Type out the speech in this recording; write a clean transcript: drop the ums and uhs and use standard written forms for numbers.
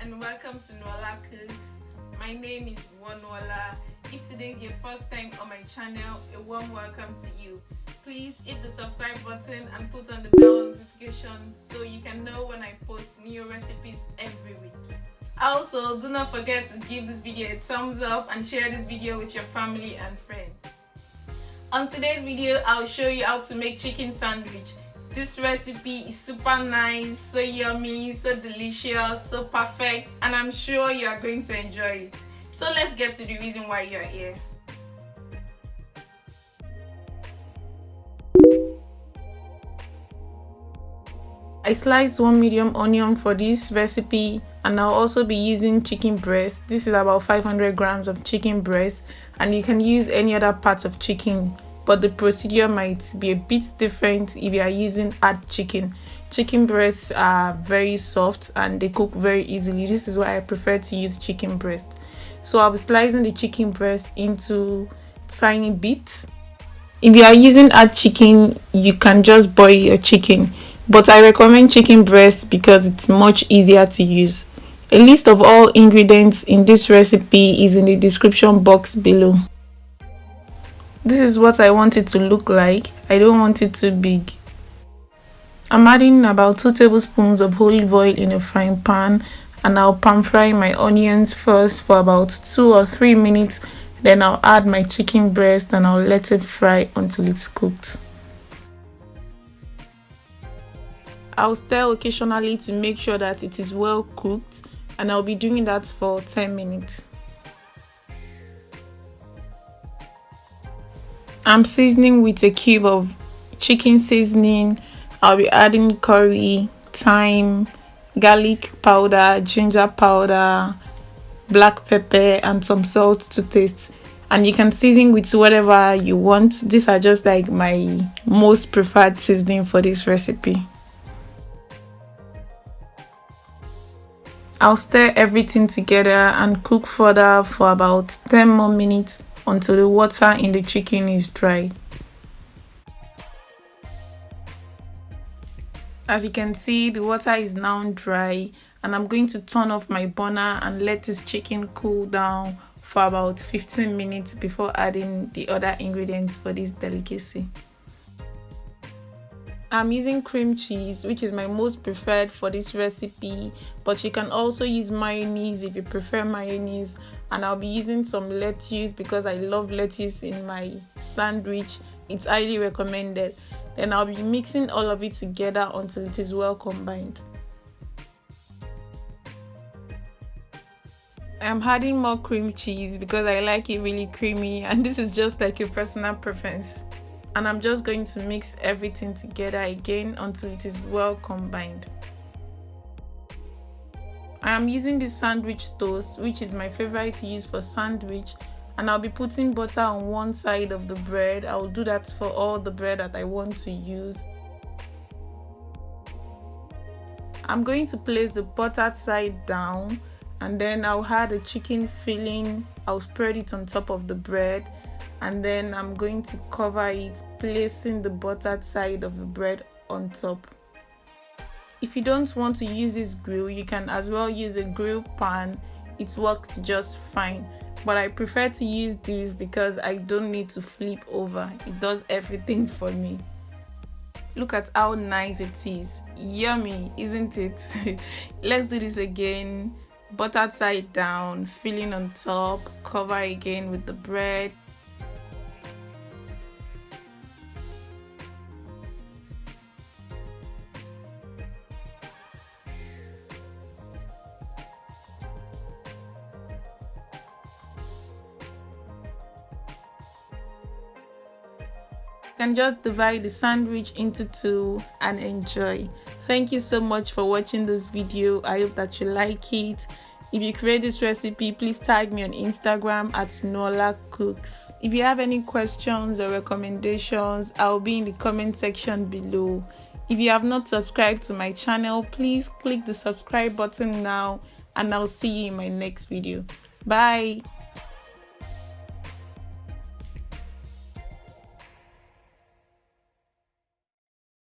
and welcome to Nwala Cooks. My name is Nwala. If today is your first time on my channel, a warm welcome to you. Please hit the subscribe button and put on the bell notification so you can know when I post new recipes every week. Also, do not forget to give this video a thumbs up and share this video with your family and friends. On today's video, I'll show you how to make chicken sandwich. This recipe is super nice, so yummy, so delicious, so perfect, and I'm sure you are going to enjoy it. So let's get to the reason why you're here. I sliced one medium onion for this recipe, and I'll also be using chicken breast. This is about 500 grams of chicken breast, and you can use any other part of chicken, but the procedure might be a bit different if you are using hard chicken. Chicken breasts are very soft and they cook very easily. This is why I prefer to use chicken breast. So I'll be slicing the chicken breast into tiny bits. If you are using hard chicken, you can just boil your chicken, but I recommend chicken breast because it's much easier to use. A list of all ingredients in this recipe is in the description box below. This is what I want it to look like. I don't want it too big. I'm adding about 2 tablespoons of olive oil in a frying pan, and I'll pan fry my onions first for about 2 or 3 minutes. Then I'll add my chicken breast and I'll let it fry until it's cooked. I'll stir occasionally to make sure that it is well cooked, and I'll be doing that for 10 minutes. I'm seasoning with a cube of chicken seasoning. I'll be adding curry, thyme, garlic powder, ginger powder, black pepper, and some salt to taste. And you can season with whatever you want. These are just like my most preferred seasoning for this recipe. I'll stir everything together and cook further for about 10 more minutes until the water in the chicken is dry. As you can see, the water is now dry, and I'm going to turn off my burner and let this chicken cool down for about 15 minutes before adding the other ingredients for this delicacy. I'm using cream cheese, which is my most preferred for this recipe, but you can also use mayonnaise if you prefer mayonnaise. And I'll be using some lettuce because I love lettuce in my sandwich. It's highly recommended. Then I'll be mixing all of it together until it is well combined. I'm adding more cream cheese because I like it really creamy, and this is just like a personal preference. And I'm just going to mix everything together again until it is well combined. I am using this sandwich toast, which is my favorite to use for sandwich, and I'll be putting butter on one side of the bread. I will do that for all the bread that I want to use. I'm going to place the buttered side down, and then I'll add a chicken filling. I'll spread it on top of the bread, and then I'm going to cover it, placing the buttered side of the bread on top. If you don't want to use this grill, you can as well use a grill pan. It works just fine, but I prefer to use this because I don't need to flip over. It does everything for me. Look at how nice it is. Yummy, isn't it? Let's do this again. Buttered side down, filling on top, cover again with the bread. You can just divide the sandwich into 2 and enjoy. Thank you so much for watching this video. I hope that you like it. If you create this recipe, please tag me on Instagram at Nwala Cooks. If you have any questions or recommendations, I'll be in the comment section below. If you have not subscribed to my channel, please click the subscribe button now, and I'll see you in my next video. Bye.